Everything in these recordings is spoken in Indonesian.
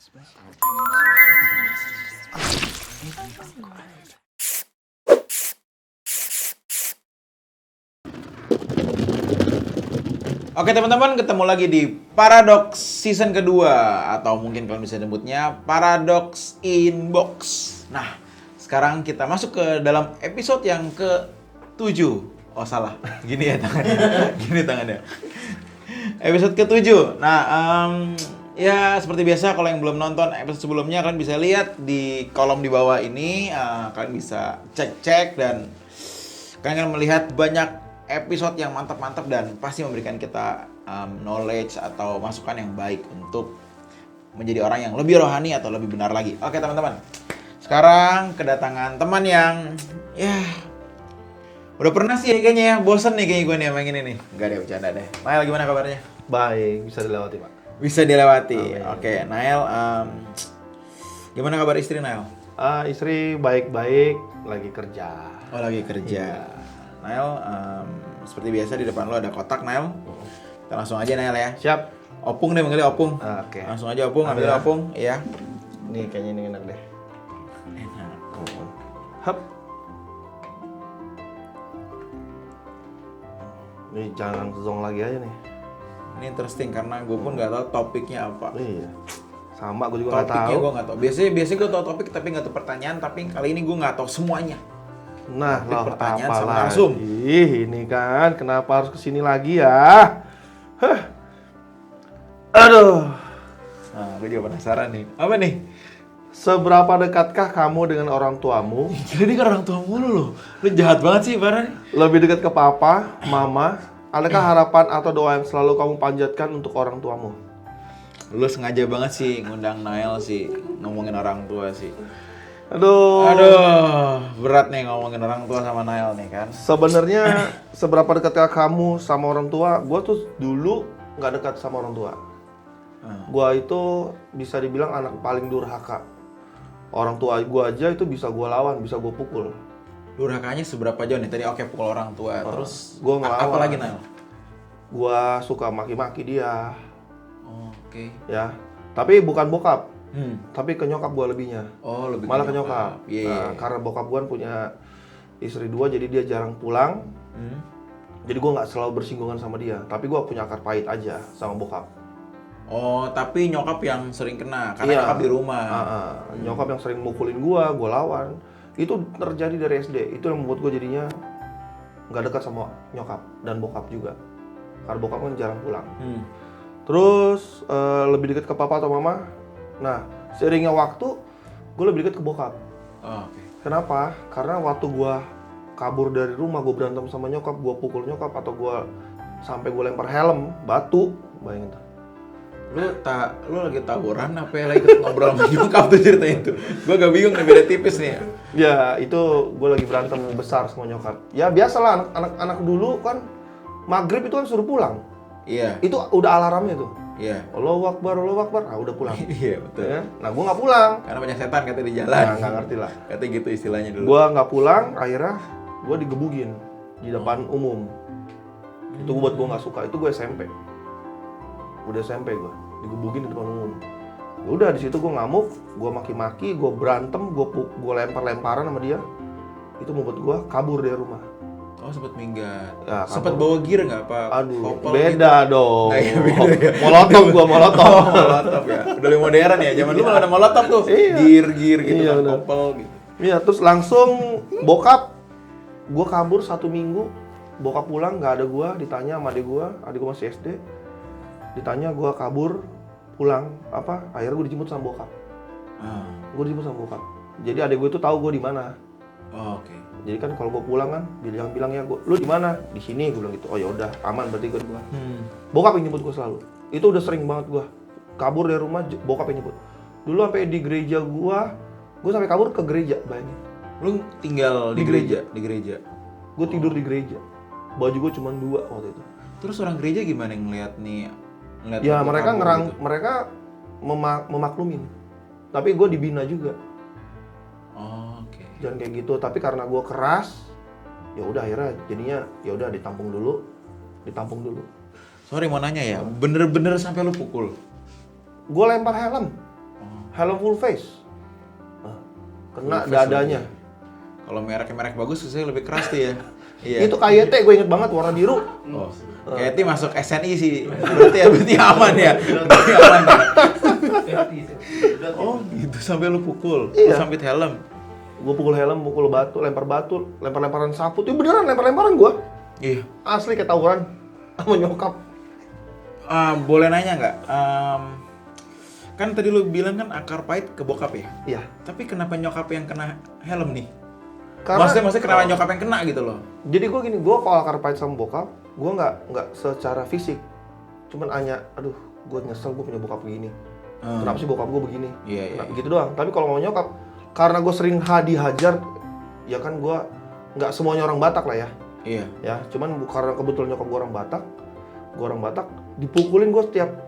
Oke teman-teman, ketemu lagi di Paradox season kedua, atau mungkin kalian bisa sebutnya Paradox Inbox. Nah, sekarang kita masuk ke dalam episode yang ke-7. Oh salah, gini ya tangannya. Gini tangannya. Episode ke-7. Nah, ya seperti biasa, kalau yang belum nonton episode sebelumnya, kalian bisa lihat di kolom di bawah ini. Kalian bisa cek-cek dan kalian akan melihat banyak episode yang mantap-mantap dan pasti memberikan kita knowledge atau masukan yang baik untuk menjadi orang yang lebih rohani atau lebih benar lagi. Oke teman-teman, sekarang kedatangan teman yang ya udah pernah sih kayaknya ya, bosen nih kayaknya gue nih main ini nih. Enggak deh, bercanda deh. Nael, gimana kabarnya? Baik, bisa dilewati Pak. Bisa dilewati. Amin. Oke, Nael, gimana kabar istri Nael? Istri baik-baik, lagi kerja. Oh lagi kerja. Nael, seperti biasa di depan lo ada kotak Nael. Kita langsung aja Nael ya. Siap. Opung deh, manggilnya Opung. Oke. Langsung aja Opung, ambil Ambil ya. Opung. Iya. Nih kayaknya ini enak deh. Enak. Hap. Nih jangan zong lagi aja nih. Ini interesting karena gue pun nggak tahu topiknya apa. Iya. Sama, gue juga nggak Topiknya tahu. gue nggak tahu. Biasanya gue tahu topik tapi nggak tahu pertanyaan. Tapi kali ini gue nggak tahu semuanya. Nah, Topik loh, pertanyaan apa sama lagi? narsum. Ini kan, kenapa harus kesini lagi ya? Hah. Aduh. Nah, gue juga penasaran nih. Apa nih? Seberapa dekatkah kamu dengan orang tuamu? Jadi kan orang tua mulu lo. Lu jahat banget sih, Farhan. Lebih dekat ke papa, mama? Adakah harapan atau doa yang selalu kamu panjatkan untuk orang tuamu? Lu sengaja banget sih ngundang Nael sih ngomongin orang tua sih. Aduh. Berat nih ngomongin orang tua sama Nael nih kan. Sebenarnya seberapa dekatkah kamu sama orang tua? Gua tuh dulu nggak dekat sama orang tua. Gua itu bisa dibilang anak paling durhaka. Orang tua gua aja itu bisa gua lawan, bisa gua pukul. Durhakanya seberapa jauh nih? Tadi oke pukul orang tua. Terus gua ngelawan. apa lagi Nael? Gua suka maki-maki dia, Oke. ya. Tapi bukan bokap, tapi ke nyokap gua lebihnya. Oh, lebih Malah ke nyokap. Iya. Nah, karena bokap gua kan punya istri 2, jadi dia jarang pulang. Jadi gua nggak selalu bersinggungan sama dia. Tapi gua punya akar pahit aja sama bokap. Oh, tapi nyokap yang sering kena karena Iya. nyokap di rumah. Nyokap yang sering mukulin gua lawan. Itu terjadi dari SD. Itu yang membuat gua jadinya nggak dekat sama nyokap dan bokap juga. Karena bokap kan jarang pulang. Terus lebih dekat ke papa atau mama. Nah, seiringnya waktu, gue lebih dekat ke bokap. Oh, oke. Kenapa? Karena waktu gue kabur dari rumah, gue berantem sama nyokap, gue pukul nyokap, atau gue sampai gue lempar helm, batu, bayangin tuh. Lu lagi tawuran apa ya lagi ngobrol sama nyokap tuh ceritanya itu? Gue agak bingung nih, beda tipis nih. Ya, itu gue lagi berantem besar sama nyokap. Ya biasalah, anak-anak dulu kan, maghrib itu kan suruh pulang. Iya. Itu udah alarmnya tuh. Iya. Allahu Akbar, nah udah pulang. Iya, betul. Ya kan? Nah, gue nggak pulang. Karena banyak setan katanya di jalan. Nah, nggak ngerti lah. Katanya gitu istilahnya dulu. Gue nggak pulang, akhirnya gue digebugin di depan umum. Itu buat gue nggak suka. Itu gue SMP. Udah SMP gue digebugin di depan umum. Ya udah di situ gue ngamuk, gue maki-maki, gue berantem, gue lempar-lemparan sama dia. Itu membuat gue kabur dari rumah. Oh, sempet minggat. Ya, Sempet bawa gear nggak apa? Aduh, Kopel beda gitu? dong. Nah, iya, beda ya. Molotov gue, molotov. Oh, molotov ya. Udah lebih modern ya. Zaman dulu ada molotov tuh. Iya. Gear gitu Iya, kan, bener. kopel gitu. Iya, terus langsung bokap, gue kabur 1 minggu, bokap pulang nggak ada gue, ditanya sama adik gue masih SD, ditanya gue kabur, pulang, akhirnya gue dijemput sama bokap, gue dijemput sama bokap, jadi adik gue itu tahu gue di mana. Oh, oke. Jadi kan kalau gue pulang kan, bilang ya gue, lu di mana? Di sini, gue bilang gitu. Oh ya udah, aman berarti gue pulang. Bokap yang jemput gue selalu. Itu udah sering banget gue kabur dari rumah, bokap yang jemput. Dulu sampai di gereja gue sampai kabur ke gereja, bayangin. Lu tinggal di gereja? Di gereja. Gue tidur di gereja. Baju gue cuma 2 waktu itu. Terus orang gereja gimana yang ngeliat nih? Ngeliat Ya lu mereka kabur ngerang, gitu? mereka memaklumin. Tapi gue dibina juga. Oh, oke. Jangan kayak gitu. Tapi karena gue keras, ya udah akhirnya jadinya ya udah ditampung dulu. Sorry mau nanya ya, bener-bener sampai lu pukul? Gue lempar helm. Oh, helm full face. Nah, kena Full face dadanya. lagi. Kalau merek bagus saya lebih keras tuh ya. Iya. Itu KYT gue inget banget warna biru. Oh. KYT masuk SNI sih. Berarti aman ya. Berarti aman ya. Oh, gitu sampai lu pukul. Iya. Lu sampai helm. Gue pukul helm, pukul batu, lempar-lemparan sapu. Itu beneran lempar-lemparan gue. Iya. Asli kayak tawuran sama nyokap. Boleh nanya nggak? Kan tadi lu bilang kan akar pahit ke bokap ya? Iya. Tapi kenapa nyokap yang kena helm nih? Karena Maksudnya kenapa nyokap yang kena gitu loh? Jadi gue gini, gue kalau akar pahit sama bokap, gue nggak secara fisik. Cuman hanya, aduh, gue nyesel gue punya bokap begini. Kenapa sih bokap gue begini? Iya. Gitu doang. Tapi kalau mau nyokap, karena gue sering dihajar, ya kan gue nggak semuanya orang Batak lah ya. Iya. Ya, cuman karena kebetulan nyokap gue orang Batak, dipukulin gue tiap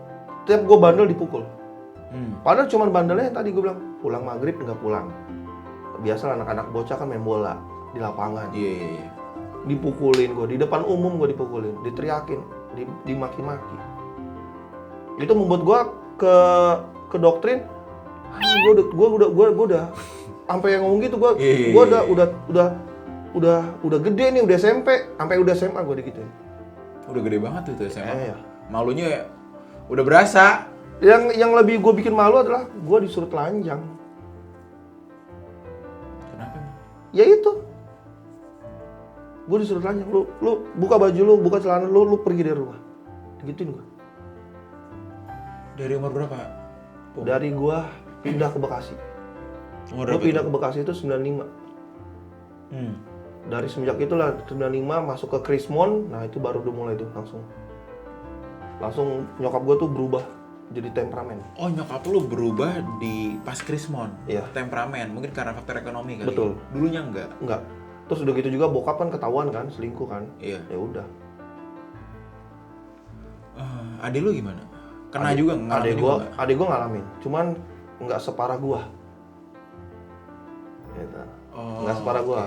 gue bandel dipukul. Padahal cuman bandelnya yang tadi gue bilang pulang maghrib nggak pulang. Biasa anak-anak bocah kan main bola di lapangan. Iya. Dipukulin gue di depan umum, gue dipukulin, diteriakin, dimaki-maki. Itu membuat gue ke doktrin. Gue udah sampai yang ngomong gitu gue udah gede nih, udah SMP, sampai udah SMA gue digituin. Udah gede banget tuh SMA. Iya. Malunya ya udah berasa. Yang lebih gue bikin malu adalah gue disuruh telanjang. Kenapa? Ya itu. Gue disuruh telanjang. Lu buka baju lu, buka celana lu pergi dari rumah. Digituin gue. Dari umur berapa? Dari gue pindah ke Bekasi. Umur Gue berapa? pindah ke Bekasi itu 95. Dari semenjak itulah 95 masuk ke Krismon, nah itu baru udah mulai tuh langsung nyokap gue tuh berubah jadi temperamen. Oh, nyokap lu berubah di pas Krismon. Iya. Temperamen, mungkin karena faktor ekonomi kali. Betul. Dulunya enggak. Terus udah gitu juga bokap kan ketahuan kan selingkuh kan. Iya. Ya udah. Adik lu gimana? Kena juga ngalamin juga nggak? Adik gue ngalamin, cuman nggak separah gue. Gitu. Nggak separah gue.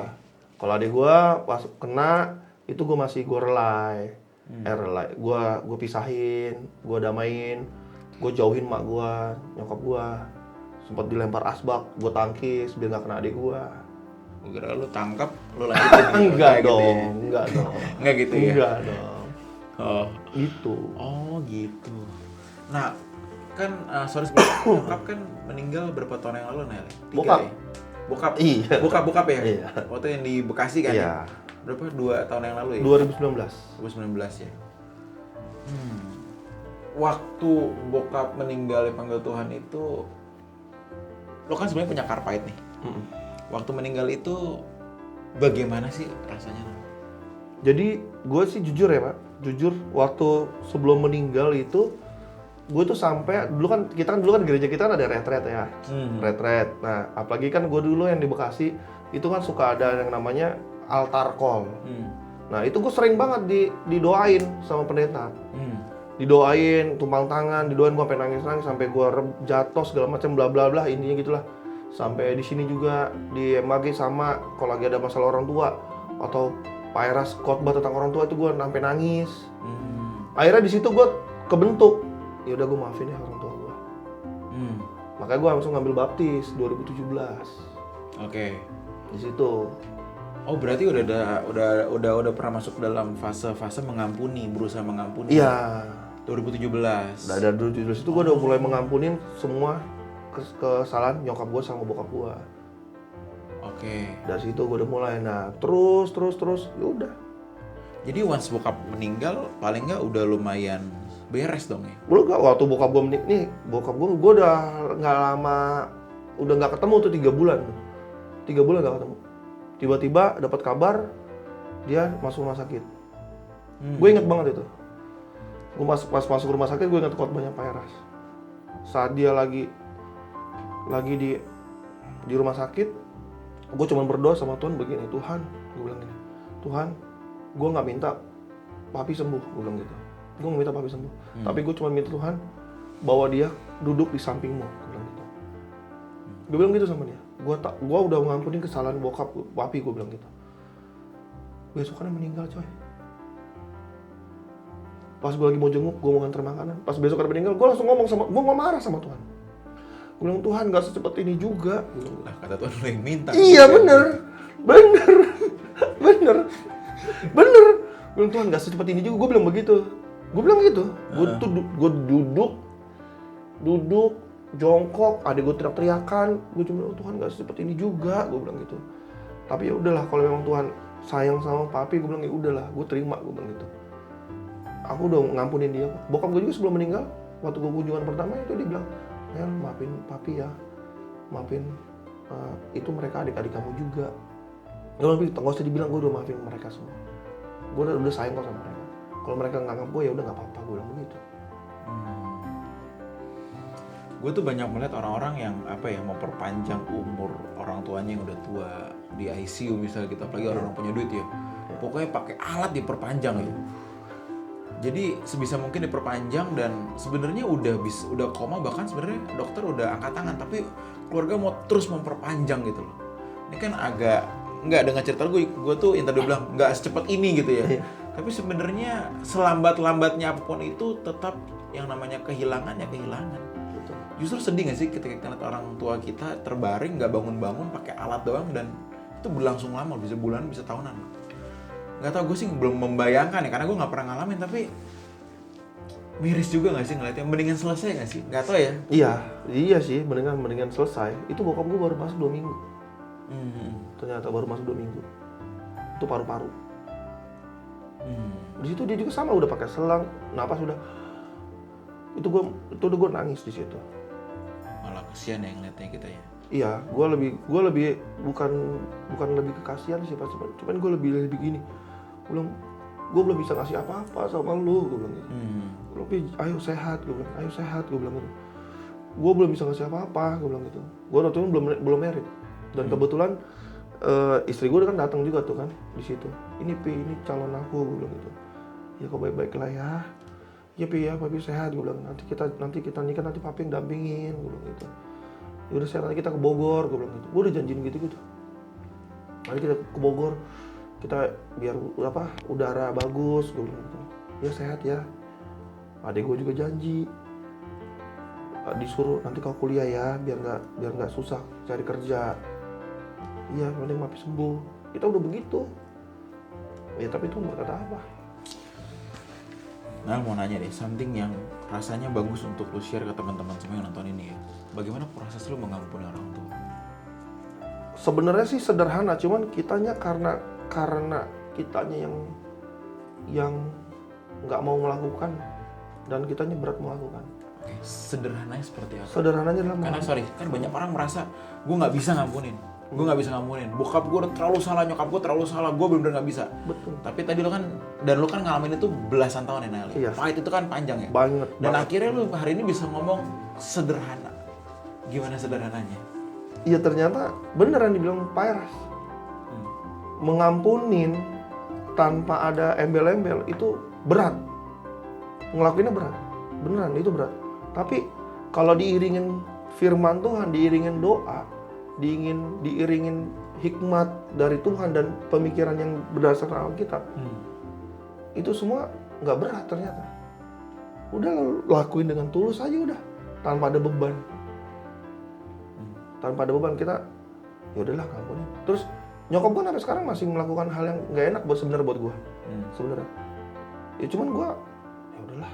Kalau adik gue pas kena itu gue masih gue relai. Gue pisahin, gue damain, gue jauhin mak gue, nyokap gue. Sempat dilempar asbak, gue tangkis biar nggak kena adik gue. Gue kira lu tangkap, lu lanjutin. Enggak Gitu dong, ya. enggak dong. Enggak gitu ya? Enggak dong. Oh. Gitu. Oh gitu. Nah, kan sorry sebelumnya, bokap kan meninggal berapa tahun yang lalu, Nel? 3 Bokap? ya? Bokap? Iya. Bokap ya? Iya. Waktu yang di Bekasi kan Iya. ya? Berapa? 2 tahun yang lalu ya? 2019. 2019 ya? Waktu bokap meninggal dipanggil Tuhan itu, lo kan sebenarnya punya akar pahit nih. Waktu meninggal itu, bagaimana sih rasanya? Jadi gue sih jujur ya Pak, jujur waktu sebelum meninggal itu gue tuh sampai dulu kan gereja kita kan ada retret ya, retret. Nah apalagi kan gue dulu yang di Bekasi itu kan suka ada yang namanya altar call. Nah itu gue sering banget didoain sama pendeta, didoain tumpang tangan, didoain gue sampai nangis sampai gue jatuh segala macam bla bla bla intinya gitulah. Sampai di sini juga di MAG sama kalau lagi ada masalah orang tua atau Pak Eras khotbah tentang orang tua itu gue sampai nangis. Akhirnya di situ gue kebentuk. Ya udah gue maafin ya orang tua gue. Makanya gue langsung ngambil baptis 2017. Oke. Di situ. Oh berarti udah pernah masuk dalam fase mengampuni, berusaha mengampuni. Iya. 2017. Dari 2017 itu gue udah mulai mengampunin semua kesalahan nyokap gue sama bokap gue. Oke. Dari situ gue udah mulai, nah terus, ya udah. Jadi once bokap meninggal, paling nggak udah lumayan beres dong ya? Belum gak, waktu bokap gue gue udah nggak lama, udah nggak ketemu tuh 3 bulan. 3 bulan nggak ketemu. Tiba-tiba dapat kabar dia masuk rumah sakit. Gue inget banget itu. Gue pas masuk rumah sakit gue inget khotbahnya Pak Eras. Saat dia lagi di rumah sakit, gue cuma berdoa sama Tuhan begini, Tuhan, gue bilang gini, Tuhan, gue nggak minta papi sembuh, gue bilang gitu. Gue nggak minta papi sembuh, tapi gue cuma minta Tuhan bawa dia duduk di sampingmu, gue bilang gitu. Gue bilang gitu sama dia. Gue udah mengampuni kesalahan bokap, papi, gue bilang gitu. Besokannya meninggal coy. Pas gue lagi mau jenguk, gue mau nganter makanan. Pas besokannya meninggal, gue langsung ngomong gue marah sama Tuhan. Gue bilang, Tuhan nggak secepat ini juga. Lah kata Tuhan lu yang minta. Iya bener. Gue bilang, Tuhan nggak secepat ini juga. Gue bilang begitu. Gue duduk, jongkok, adik gue teriak-teriakan. Gue cuma bilang, Tuhan nggak secepat ini juga. Gue bilang gitu. Tapi ya udahlah, kalau memang Tuhan sayang sama papi, gue bilang ya udahlah, gue terima. Gue bilang gitu. Aku udah ngampunin dia. Bokap gue juga sebelum meninggal, waktu gue kunjungan pertama itu dia bilang, Nel, maafin papi ya, maafin itu mereka adik-adik kamu juga. Nggak usah dibilang, gue udah maafin mereka semua. Gue udah sayang kok sama mereka. Kalau mereka nganggap gue ya udah nggak apa-apa, gue bilang begitu. Gue tuh banyak melihat orang-orang yang memperpanjang umur orang tuanya yang udah tua di ICU misalnya gitu, apalagi orang-orang punya duit ya. Pokoknya pakai alat diperpanjang ya. Jadi sebisa mungkin diperpanjang dan sebenarnya udah koma, bahkan sebenarnya dokter udah angkat tangan, tapi keluarga mau terus memperpanjang gitu loh. Ini kan agak nggak, dengan cerita gue tuh yang tadi bilang nggak secepat ini gitu ya. Tapi sebenarnya selambat-lambatnya apapun itu tetap yang namanya kehilangan ya kehilangan. Betul. Justru sedih nggak sih ketika kita lihat orang tua kita terbaring nggak bangun-bangun pakai alat doang dan itu berlangsung lama, bisa bulan, bisa tahunan. Nggak tahu, gue sih belum membayangkan ya karena gue nggak pernah ngalamin, tapi miris juga nggak sih ngeliatnya. Mendingan selesai nggak sih? Nggak tahu ya. Iya sih, mendingan selesai. Itu bokap gue baru masuk 2 minggu. Ternyata baru masuk 2 minggu. Itu paru-paru. Di situ dia juga sama, udah pakai selang, napas udah. Itu gue nangis di situ. Malah kesian ya ngeliatnya kita ya. Iya, gue lebih bukan lebih kekasihan sih pas, cuman gue lebih gini. Gue belum bisa ngasih apa-apa sama lu, gue bilang gitu. Tapi ayo sehat, gue bilang gitu. Gue belum bisa ngasih apa-apa, gue bilang gitu. Gue waktu itu belum married. Dan kebetulan istri gue kan datang juga tuh kan di situ. Ini calon aku, gue bilang gitu. Ya kok baik-baik lah ya. Ya Pi ya, papi sehat, gue bilang. Nanti kita nikah, nanti papi yang dampingin, gue bilang gitu. Ya udah sehat, nanti kita ke Bogor, gue bilang gitu. Gue udah janjiin gitu. Nanti kita ke Bogor, kita biar udara bagus, gue bilang gitu. Ya sehat ya. Adik gue juga janji. Disuruh nanti kau kuliah ya, biar nggak susah cari kerja. Iya, penting papi sembuh. Kita udah begitu. Ya tapi itu berkata apa? Nah, mau nanya deh, something yang rasanya bagus untuk lu share ke teman-teman semua yang nonton ini ya. Bagaimana proses lu mengampuni orang tua? Sebenarnya sih sederhana, cuman kitanya karena kitanya yang nggak mau melakukan dan kitanya berat melakukan. Oke, sederhananya seperti apa? Sederhananya adalah Karena kan banyak orang merasa gue nggak bisa ngampunin. Bokap gue udah terlalu salah, nyokap gue terlalu salah, gue bener-bener nggak bisa. Betul. Tapi tadi lu kan ngalamin itu belasan tahun ya Nali. Iya. Fight itu kan panjang ya. Banget. Dan akhirnya lu hari ini bisa ngomong sederhana. Gimana sederhananya? Iya, ternyata beneran dibilang Pak Eras. Mengampunin tanpa ada embel-embel itu berat. Ngelakuinnya berat. Beneran itu berat. Tapi kalau diiringin firman Tuhan, diiringin doa, diiringin hikmat dari Tuhan dan pemikiran yang berdasarkan Alkitab, itu semua nggak berat ternyata. Udah lakuin dengan tulus aja udah, tanpa ada beban. Tanpa ada beban kita, ya udahlah ngampunin. Terus nyokap gue sampai sekarang masih melakukan hal yang nggak enak sebenarnya buat gue, sebenarnya. Ya cuman gue, ya udahlah,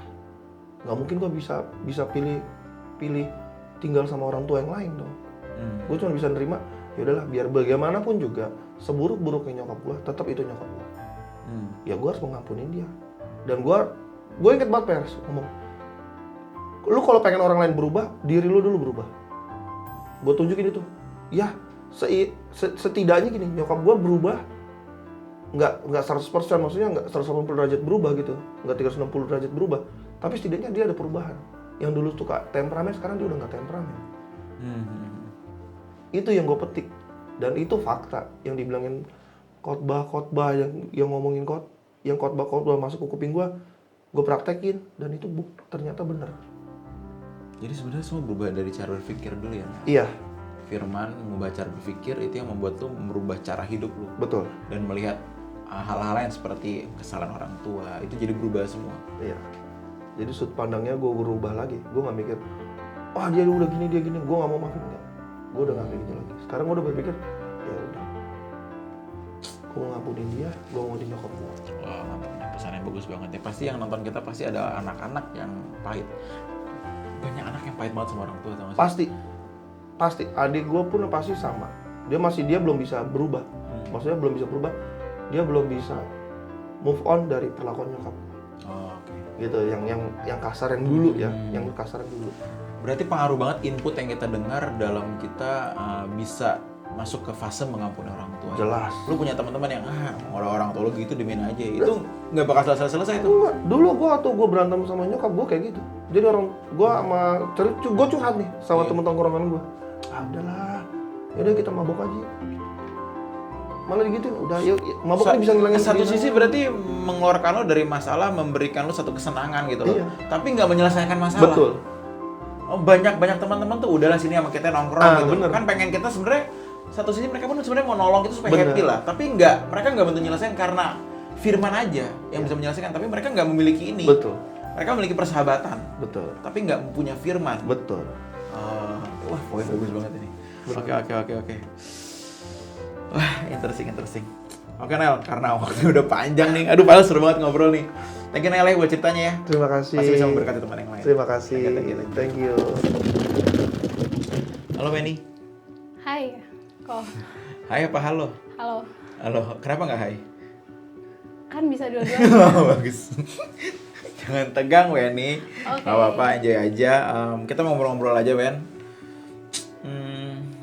nggak mungkin gue bisa pilih tinggal sama orang tua yang lain dong. Gue cuma bisa nerima, ya udahlah, biar bagaimanapun juga seburuk-buruknya nyokap gue, tetap itu nyokap gue. Ya gue harus mengampunin dia. Dan gue inget banget Pers ngomong, lu kalau pengen orang lain berubah, diri lu dulu berubah. Gue tunjukin itu. Ya, setidaknya gini, nyokap gue berubah nggak 100%, maksudnya nggak 180 derajat berubah gitu, nggak 360 derajat berubah, tapi setidaknya dia ada perubahan. Yang dulu suka temperamen, sekarang dia udah nggak temperamen. Itu yang gue petik, dan itu fakta yang dibilangin khotbah yang ngomongin yang khotbah masuk ke kuping gue praktekin, dan itu ternyata benar. Jadi sebenarnya semua berubah dari cara berpikir dulu ya? Iya. Firman mengubah cara berpikir itu yang membuat lu merubah cara hidup lu. Betul. Dan melihat hal-hal lain seperti kesalahan orang tua, itu jadi berubah semua. Iya. Jadi sudut pandangnya gue berubah lagi. Gue nggak mikir, wah dia udah gini, gue gak mau maafin, enggak. Gue udah gak kayak gitu lagi. Sekarang gue udah berpikir, ya udah, gue ngampunin dia, gue ngampunin nyokap gue. Wah, mantap nih, pesan yang bagus banget ya. Pasti yang nonton kita pasti ada anak-anak yang pahit. Banyak anak yang pahit banget sama orang tua, tau gak sih? Pasti. Adik gue pun pasti sama. Dia belum bisa berubah. Maksudnya belum bisa berubah. Dia belum bisa move on dari perlakuan nyokap. Oh, oke. Gitu, yang kasar yang dulu ya, yang kasar yang dulu. Berarti pengaruh banget input yang kita dengar dalam kita bisa masuk ke fase mengampuni orang tua. Jelas. Lu punya teman-teman yang orang tua lu gitu dimin aja. Itu nggak bakal selesai tuh. Enggak. Dulu gue berantem sama nyokap gue kayak gitu. Jadi gue curhat nih sama temen tongkrongan gue. Udahlah, yaudah kita mabok aja. Malah digituin, udah yuk mabok kan bisa ngilangin. Satu sisi berarti mengeluarkan lo dari masalah, memberikan lo satu kesenangan gitu loh. Iya. Tapi nggak menyelesaikan masalah. Betul. Oh, banyak teman-teman tuh udahlah sini sama kita nongkrong gitu. Bener. Kan pengen kita sebenarnya satu sisi mereka pun sebenarnya mau nolong kita supaya Bener. happy lah. Tapi mereka nggak bentuk nyelesain karena Firman aja yang bisa menyelesaikan. Tapi mereka nggak memiliki ini. Betul. Mereka memiliki persahabatan. Betul. Tapi nggak punya Firman. Betul. Wah, poin bagus banget ini. Oke. Wah, interesting. Oke Nel, karena waktu udah panjang nih. Aduh, padahal seru banget ngobrol nih. Thank you Nel ya buat ceritanya ya. Terima kasih. Pasti bisa memberkati teman yang lain. Terima kasih. Thank you. Halo Weni. Hai, kok. Hai apa halo? Halo. Kenapa nggak hai? Kan bisa dua-duanya. Bagus. Jangan tegang Weni. Oke. Gak apa-apa, enjoy aja. Kita mau ngobrol-ngobrol aja Wen.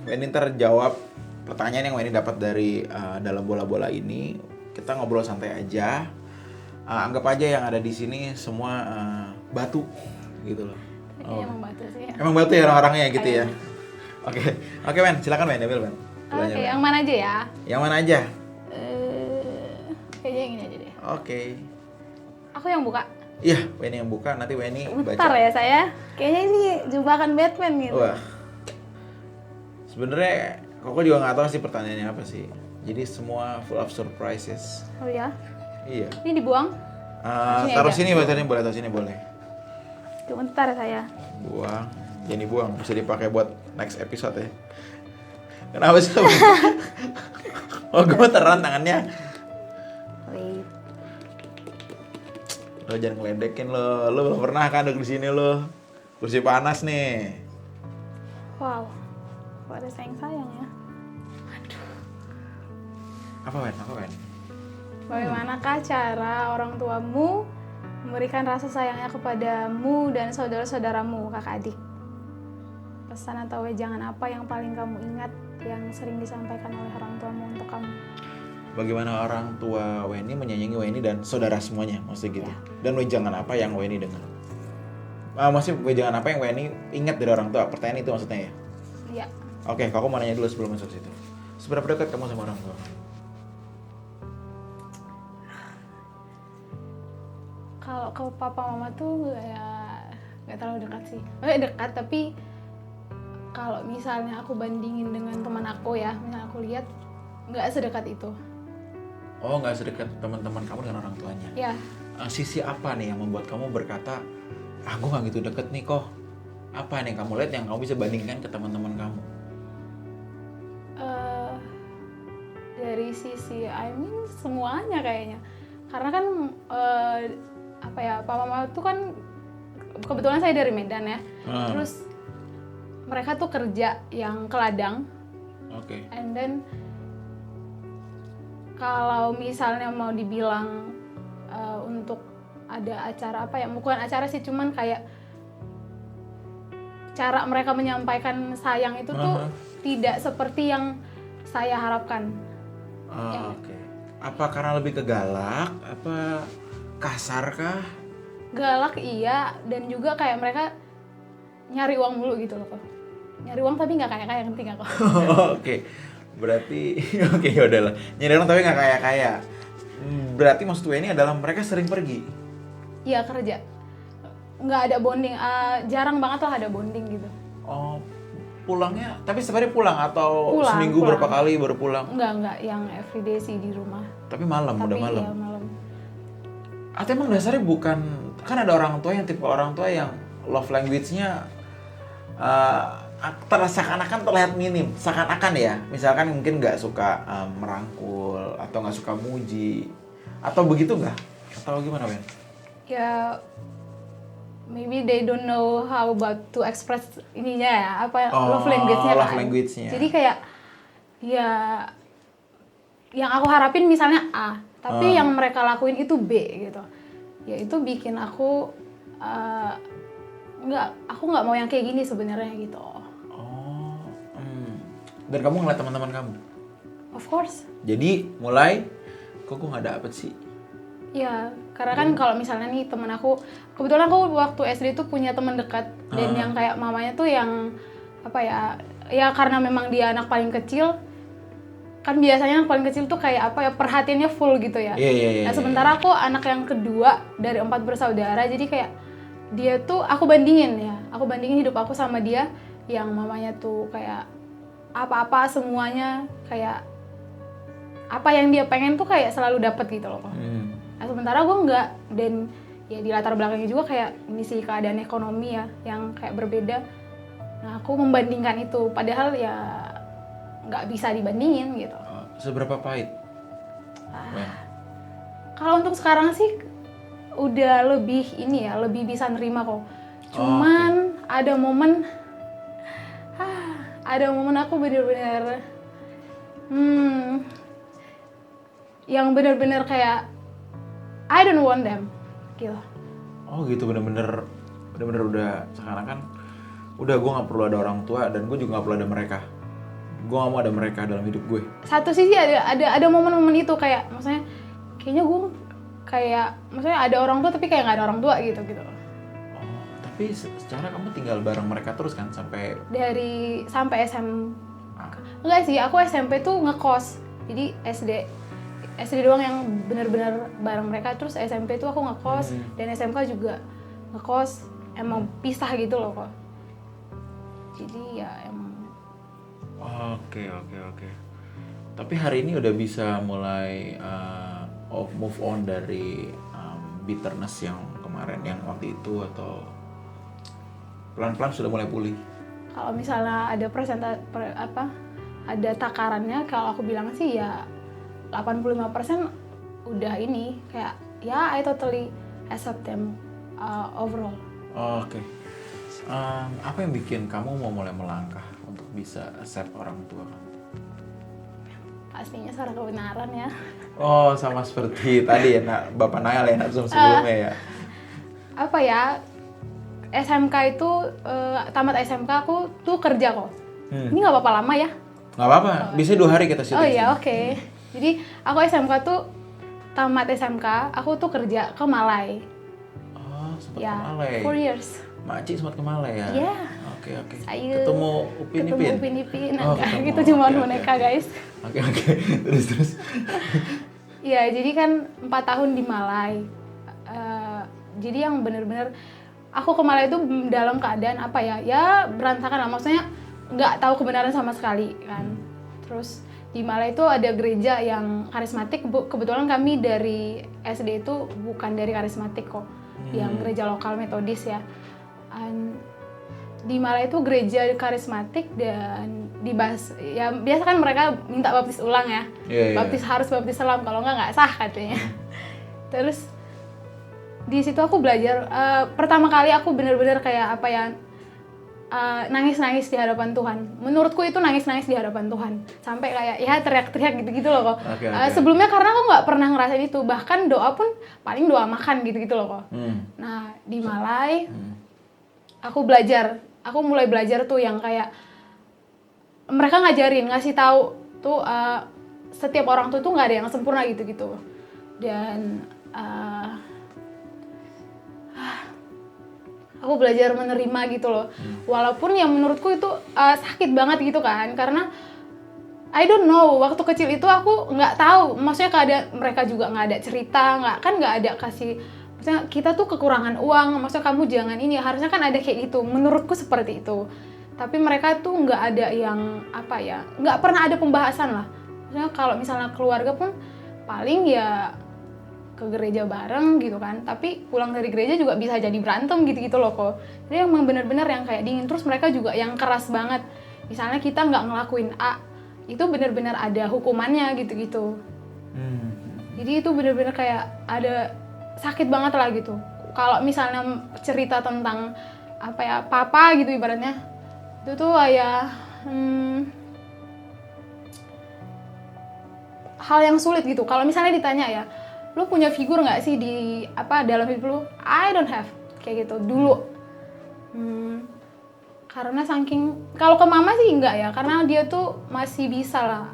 Weni ntar jawab pertanyaan yang Weni dapat dari dalam bola-bola ini. Kita ngobrol santai aja. Anggap aja yang ada di sini semua batu gitu loh. Kayaknya emang batu sih ya. Emang batu ya orang-orangnya gitu ya. Oke Wen, silakan Wen, ambil Wen. Oke, yang mana aja ya? Yang mana aja? Kayaknya yang ini aja deh. Oke. Aku yang buka. Iya, Weni yang buka, nanti Weni baca. Bentar ya saya. Kayaknya ini jebakan Batman gitu. Wah. Sebenarnya Koko juga nggak tahu sih pertanyaannya apa sih. Jadi semua full of surprises. Oh ya? Iya. Ini dibuang? Sini Taruh aja. sini bacanya boleh, taruh sini boleh. Tunggu bentar saya. Buang. Jadi buang, bisa dipakai buat next episode ya. Kenapa sih? Oh, gemeteran tangannya. Wait. Lo jangan ngeledekin lo. Lo belum pernah kan duduk di sini lo. Kursi panas nih. Wow. Kok ada sayang-sayang ya? Apa Wen? Bagaimanakah cara orang tuamu memberikan rasa sayangnya kepadamu dan saudara-saudaramu, kakak adik? Pesan atau wejangan apa yang paling kamu ingat yang sering disampaikan oleh orang tuamu untuk kamu? Bagaimana orang tua Weni menyayangi Weni dan saudara semuanya, maksudnya gitu. Dan wejangan apa yang Weni dengar? Maksudnya wejangan apa yang Weni ingat dari orang tua? Pertanyaan itu maksudnya ya? Iya. Oke, aku mau nanya dulu sebelum masuk situ. Seberapa dekat kamu sama orang tua? Kalau ke papa mama tuh nggak terlalu dekat sih. Dekat tapi kalau misalnya aku bandingin dengan teman aku ya, misalnya aku lihat nggak sedekat itu. Oh, nggak sedekat teman-teman kamu dengan orang tuanya. Ya. Sisi apa nih yang membuat kamu berkata, gue nggak gitu deket nih kok? Apa nih yang kamu lihat yang kamu bisa bandingkan ke teman-teman kamu? Dari sisi, semuanya kayaknya. Karena kan Pak Mama tuh kan kebetulan saya dari Medan ya. Terus mereka tuh kerja yang ke ladang. Oke. And then kalau misalnya mau dibilang untuk ada acara bukan acara sih, cuman kayak cara mereka menyampaikan sayang itu tuh tidak seperti yang saya harapkan. Oke. Apa karena lebih ke galak? Apa kasar kah? Galak iya, dan juga kayak mereka nyari uang mulu gitu loh kok. Nyari uang tapi nggak kaya-kaya, ngerti nggak kok? Oke. Berarti oke ya udahlah. Nyari orang tapi nggak kaya-kaya. Berarti maksud gue ini adalah mereka sering pergi. Iya, kerja. Nggak ada bonding, jarang banget lah ada bonding gitu. Oh, pulangnya tapi setiap hari pulang atau Pulang, seminggu pulang. berapa kali baru pulang? Enggak, yang everyday sih di rumah. Tapi malam, Tapi udah malam. iya malam. Atau emang dasarnya bukan, kan ada orang tua yang tipe orang tua yang love language-nya seakan-akan terlihat minim, seakan-akan ya. Misalkan mungkin nggak suka merangkul atau nggak suka muji, atau begitu nggak? Atau gimana, Ben? Ya, maybe they don't know how about to express ininya ya, apa love language-nya love kan. language-nya. Jadi kayak ya yang aku harapin misalnya A, tapi yang mereka lakuin itu B gitu. Ya itu bikin aku aku nggak mau yang kayak gini sebenarnya gitu. Dan kamu ngeliat teman-teman kamu? Of course. Jadi mulai, kok gue nggak dapet sih? Ya, karena kan kalau misalnya nih temen aku, kebetulan aku waktu SD tuh punya teman dekat dan yang kayak mamanya tuh yang apa ya karena memang dia anak paling kecil, kan biasanya anak paling kecil tuh kayak apa ya perhatiannya full gitu ya. Iya. Nah sementara aku anak yang kedua dari 4 bersaudara, jadi kayak dia tuh aku bandingin hidup aku sama dia yang mamanya tuh kayak apa-apa semuanya kayak apa yang dia pengen tuh kayak selalu dapet gitu loh. Nah, sementara gue enggak, dan ya di latar belakangnya juga kayak ini sih keadaan ekonomi ya yang kayak berbeda. Nah aku membandingkan itu, padahal ya nggak bisa dibandingin gitu. Seberapa pahit? Kalau untuk sekarang sih udah lebih ini ya, lebih bisa nerima kok. Cuman ada momen aku bener-bener yang bener-bener kayak I don't want them gitu. Oh gitu, bener-bener udah sekarang kan udah gue nggak perlu ada orang tua dan gue juga nggak perlu ada mereka. Gue nggak mau ada mereka dalam hidup gue. Satu sisi ada momen-momen itu kayak maksudnya kayaknya gue kayak maksudnya ada orang tua tapi kayak nggak ada orang tua gitu. Tapi secara kamu tinggal bareng mereka terus kan sampai SM. Enggak sih, aku SMP tuh ngekos. Jadi SD doang yang benar-benar bareng mereka, terus SMP tuh aku ngekos dan SMK juga ngekos. Emang pisah gitu loh kok. Jadi ya emang. Oke. Tapi hari ini udah bisa mulai move on dari bitterness yang kemarin yang waktu itu, atau pelan-pelan sudah mulai pulih? Kalau misalnya ada ada takarannya, kalau aku bilang sih ya 85% udah ini kayak ya I totally accept them overall. Oke. Apa yang bikin kamu mau mulai melangkah untuk bisa accept orang tua kamu? Pastinya suara kebenaran ya. Oh, sama seperti tadi ya, Bapak Nael ya, sebelumnya ya. Apa ya? SMK itu tamat SMK aku tuh kerja kok. Ini nggak apa-apa lama ya? Nggak apa-apa, bisa 2 hari kita syuting. Oh iya, oke. Jadi aku SMK tuh tamat SMK, aku tuh kerja ke Malai. Oh, sempat Ya, ke Malai. 4 years. Makcik sempat ke Malai ya? Iya. Oke. Ayo. Ketemu Upin Ipin? Ketemu Upin Ipin, Oh, enggak ketemu. gitu cuma Oke. boneka guys. Oke. Terus. Iya, jadi kan 4 tahun di Malai. Jadi yang bener-bener aku ke Malai itu dalam keadaan apa ya? Ya berantakan lah, maksudnya nggak tahu kebenaran sama sekali kan. Terus di Malai itu ada gereja yang karismatik. Kebetulan kami dari SD itu bukan dari karismatik kok, yang gereja lokal Metodis ya. Di Malai itu gereja karismatik dan dibahas ya biasa kan mereka minta baptis ulang ya. Iya. Harus baptis selam, kalau nggak sah katanya. Terus di situ aku belajar pertama kali aku benar-benar kayak apa ya, nangis-nangis di hadapan Tuhan. Menurutku itu nangis-nangis di hadapan Tuhan. Sampai kayak ya teriak-teriak gitu-gitu loh kok. Oke. Sebelumnya karena aku nggak pernah ngerasain itu. Bahkan doa pun paling doa makan gitu-gitu loh kok. Nah di Malai aku belajar. Aku mulai belajar tuh yang kayak mereka ngasih tahu tuh setiap orang tuh nggak ada yang sempurna gitu-gitu. Dan aku belajar menerima gitu loh. Walaupun yang menurutku itu sakit banget gitu kan, karena I don't know, waktu kecil itu aku nggak tahu, maksudnya keadaan mereka juga nggak ada cerita, nggak ada kasih, maksudnya kita tuh kekurangan uang, maksudnya kamu jangan ini, harusnya kan ada kayak gitu, menurutku seperti itu. Tapi mereka tuh nggak ada yang apa ya, nggak pernah ada pembahasan lah. Maksudnya kalau misalnya keluarga pun paling ya ke gereja bareng gitu kan, tapi pulang dari gereja juga bisa jadi berantem gitu-gitu loh kok. Jadi emang bener-bener yang kayak dingin. Terus mereka juga yang keras banget. Misalnya kita nggak ngelakuin A, itu bener-bener ada hukumannya gitu-gitu. Jadi itu bener-bener kayak ada sakit banget lah gitu. Kalau misalnya cerita tentang apa ya, papa gitu ibaratnya, itu tuh kayak hal yang sulit gitu. Kalau misalnya ditanya ya, lu punya figur nggak sih di dalam hidup lu? I don't have, kayak gitu dulu. Karena saking, kalau ke mama sih enggak ya, karena dia tuh masih bisa lah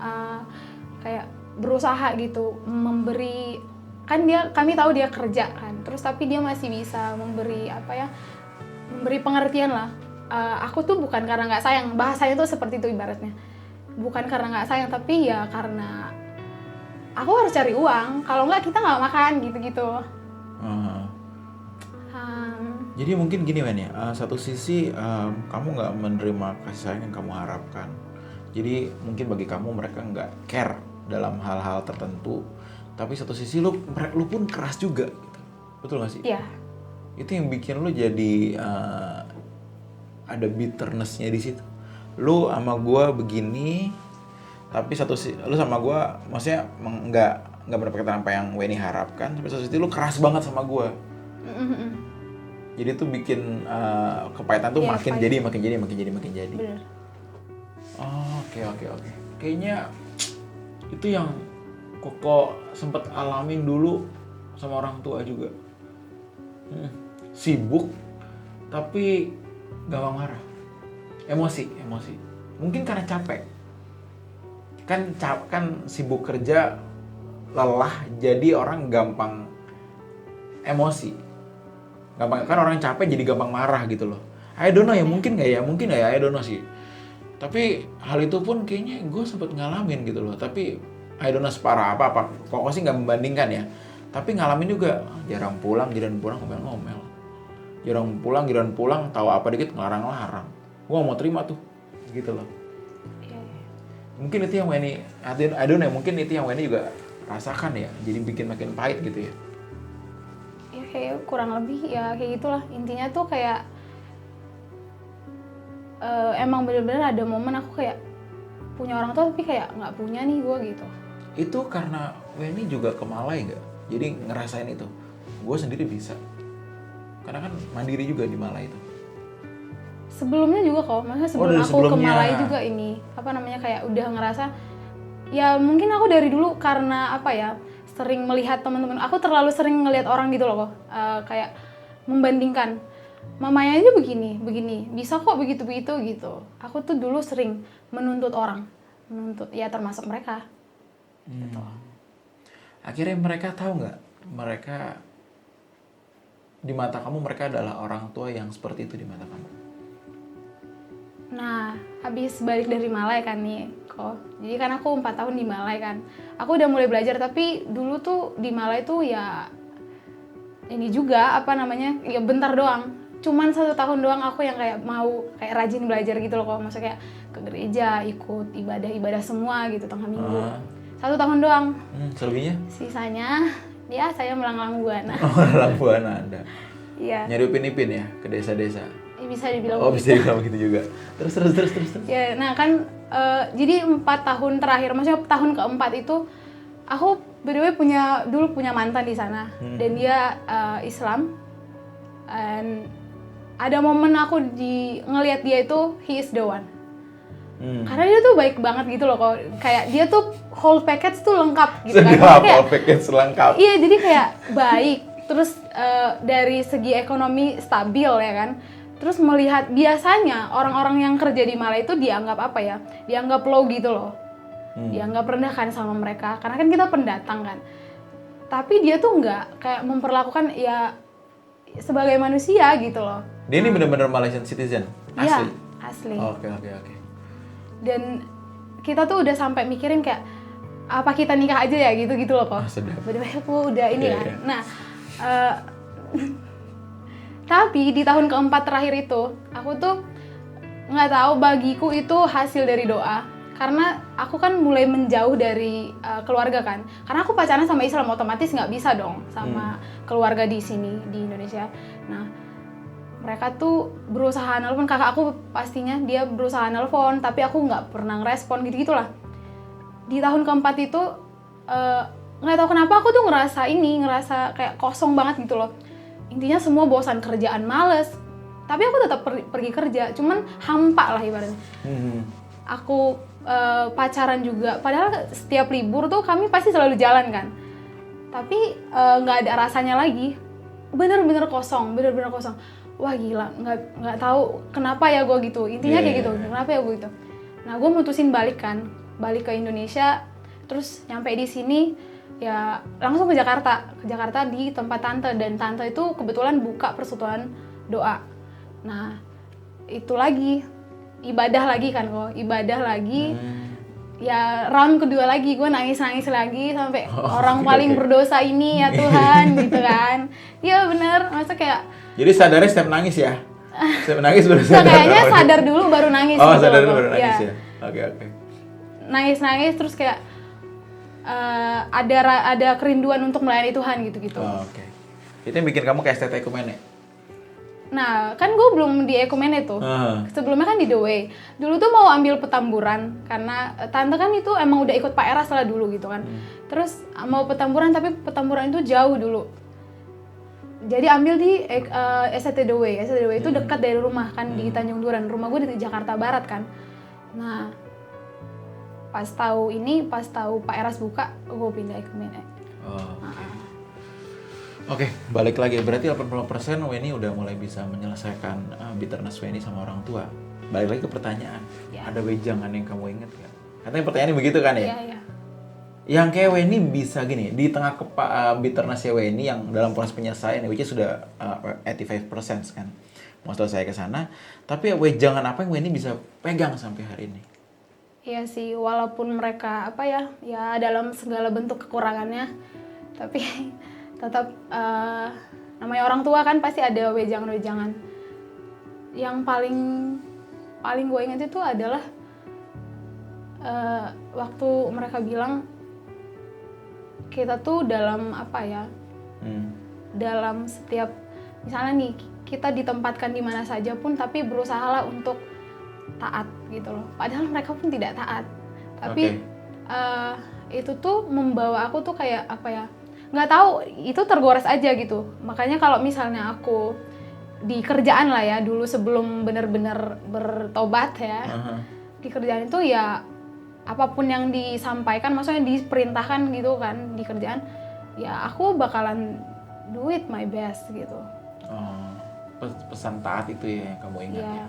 kayak berusaha gitu memberi, kan kami tahu dia kerja kan, terus tapi dia masih bisa memberi memberi pengertian lah. Aku tuh bukan karena nggak sayang, bahasanya tuh seperti itu ibaratnya, bukan karena nggak sayang, tapi ya karena aku harus cari uang, kalau nggak kita nggak makan gitu-gitu. Jadi mungkin gini Wen ya, satu sisi kamu nggak menerima kasih sayang yang kamu harapkan. Jadi mungkin bagi kamu mereka nggak care dalam hal-hal tertentu. Tapi satu sisi lu pun keras juga, gitu. Betul nggak sih? Iya. Itu yang bikin lu jadi ada bitterness-nya di situ. Lu sama gua begini, tapi lu sama gua maksudnya nggak mendapatkan apa yang Weni harapkan. Tapi satu sisi lu keras banget sama gua. Jadi tuh bikin kepahitan tuh makin jadi. Bener. Oke. Kayaknya itu yang Koko sempet alamin dulu sama orang tua juga. Sibuk tapi gampang marah. Emosi. Mungkin karena capek. Kan sibuk kerja, lelah, jadi orang gampang emosi. Kan orang capek jadi gampang marah gitu loh. I don't know ya, mungkin nggak ya, I don't know sih. Tapi hal itu pun kayaknya gue sempet ngalamin gitu loh. Tapi I don't know separah apa. Kok sih nggak membandingkan ya. Tapi ngalamin juga, jarang pulang, ngomel-ngomel. Jarang pulang, tahu apa dikit ngelarang-larang. Gue mau terima tuh, gitu loh. Mungkin itu yang Weni, I don't know, mungkin itu yang Weni juga rasakan ya. Jadi bikin makin pahit gitu ya. Kayak kurang lebih ya kayak gitulah, intinya tuh kayak emang bener-bener ada momen aku kayak punya orang tua tapi kayak nggak punya nih gue gitu. Itu karena Weni juga ke Malai nggak? Jadi ngerasain itu. Gue sendiri bisa, karena kan mandiri juga di Malai itu. Sebelumnya juga kok, maksudnya sebelum aku ke Malai juga ini kayak udah ngerasa ya mungkin aku dari dulu karena sering melihat teman-teman, aku terlalu sering ngelihat orang gitu loh kok, kayak membandingkan mamanya aja begini, bisa kok begitu gitu. Aku tuh dulu sering menuntut ya termasuk mereka. Gitu. Akhirnya mereka tahu nggak, mereka di mata kamu mereka adalah orang tua yang seperti itu di mata kamu. Nah, habis balik dari Malai kan nih kok, jadi kan aku 4 tahun di Malai kan, aku udah mulai belajar, tapi dulu tuh di Malai tuh ya ini juga ya bentar doang, cuman 1 tahun doang aku yang kayak mau kayak rajin belajar gitu loh kok, maksudnya kayak ke gereja, ikut ibadah semua gitu tengah minggu. 1 tahun doang. Selebihnya? Sisanya ya saya melanglang buana. Melanglang buana Anda. Iya. Nyari upin-ipin ya ke desa-desa. Bisa dibilang bisa dibilang begitu juga. Terus. Ya, nah kan jadi 4 tahun terakhir, maksudnya tahun keempat itu aku berdua dulu punya mantan di sana, dan dia Islam. Dan ada momen aku ngelihat dia itu he is the one. Karena dia tuh baik banget gitu loh, kok kayak dia tuh whole package tuh lengkap gitu kan. Whole package lengkap. Iya, jadi kayak baik, terus dari segi ekonomi stabil ya kan. Terus melihat biasanya orang-orang yang kerja di Malai itu dianggap dianggap low gitu loh. Dianggap rendah kan sama mereka, karena kan kita pendatang kan. Tapi dia tuh nggak kayak memperlakukan ya sebagai manusia gitu loh. Dia ini benar-benar Malaysian citizen? Asli? Iya, asli. Oke. Dan kita tuh udah sampai mikirin kayak, apa kita nikah aja ya gitu loh kok. Sedap. Bener-bener aku udah ini kan. Yeah. Nah, tapi di tahun keempat terakhir itu, aku tuh nggak tahu, bagiku itu hasil dari doa. karena aku kan mulai menjauh dari keluarga kan. Karena aku pacaran sama Islam, otomatis nggak bisa dong sama keluarga di sini di Indonesia. Nah, mereka tuh berusaha nelpon, kakak aku pastinya dia berusaha nelpon, tapi aku nggak pernah ngerespon gitu-gitulah. Di tahun keempat itu nggak tahu kenapa aku tuh ngerasa kayak kosong banget gitu loh. Intinya semua bosan, kerjaan males, tapi aku tetap pergi kerja, cuman hampa lah ibaratnya. Aku pacaran juga, padahal setiap libur tuh kami pasti selalu jalan kan, tapi nggak ada rasanya lagi, bener-bener kosong. Wah gila, nggak tahu kenapa ya gue gitu, intinya kayak gitu, kenapa ya gue gitu. Nah gue mutusin balik ke Indonesia, terus nyampe di sini ya langsung ke Jakarta di tempat tante, dan tante itu kebetulan buka persekutuan doa. Nah itu lagi ibadah lagi ya round kedua lagi gue nangis lagi sampai orang paling berdosa ini ya Tuhan gitu kan. Iya bener, masa kayak jadi sadarnya setiap nangis ya? Setiap nangis baru sadar? Kayaknya sadar dulu baru nangis. Oh, gitu sadar loh. dulu baru nangis Ya. ya? Oke. Nangis terus kayak ada kerinduan untuk melayani Tuhan gitu-gitu. Oh, oke. Itu yang bikin kamu kayak STT Ekumene? Nah, kan gue belum di Ekumene tuh. Sebelumnya kan di The Way. Dulu tuh mau ambil petamburan karena tante kan itu emang udah ikut Pak Eras lah dulu gitu kan. Terus mau petamburan, tapi petamburan itu jauh dulu. Jadi ambil di STT The Way. STT The Way itu dekat dari rumah kan, di Tanjung Duren. Rumah gue di Jakarta Barat kan. Nah, pas tahu Pak Eras buka, gue pindah Ekumene. Oke, balik lagi. Berarti 80% Weni udah mulai bisa menyelesaikan bitterness Weni sama orang tua. Balik lagi ke pertanyaan. Ya. Ada wejangan yang kamu inget kan? Katanya pertanyaannya begitu kan ya? Iya. Yang kayak Weni bisa gini, di tengah bitterness-nya Weni yang dalam proses penyelesaian, which is sudah 85% kan. Mau selesai ke sana. Tapi wejangan apa yang Weni bisa pegang sampai hari ini? Iya sih, walaupun mereka ya dalam segala bentuk kekurangannya, tapi tetap namanya orang tua kan pasti ada wejangan-wejangan. Yang paling gue ingat itu adalah waktu mereka bilang kita tuh dalam dalam setiap, misalnya nih kita ditempatkan di mana saja pun, tapi berusahalah untuk taat gitu loh. Padahal mereka pun tidak taat. Tapi itu tuh membawa aku tuh kayak nggak tahu, itu tergores aja gitu. Makanya kalau misalnya aku di kerjaan lah ya, dulu sebelum benar-benar bertobat ya, di kerjaan itu ya apapun yang disampaikan, maksudnya diperintahkan gitu kan di kerjaan, ya aku bakalan do it my best gitu. Pesan taat itu ya yang kamu ingat Ya. ya?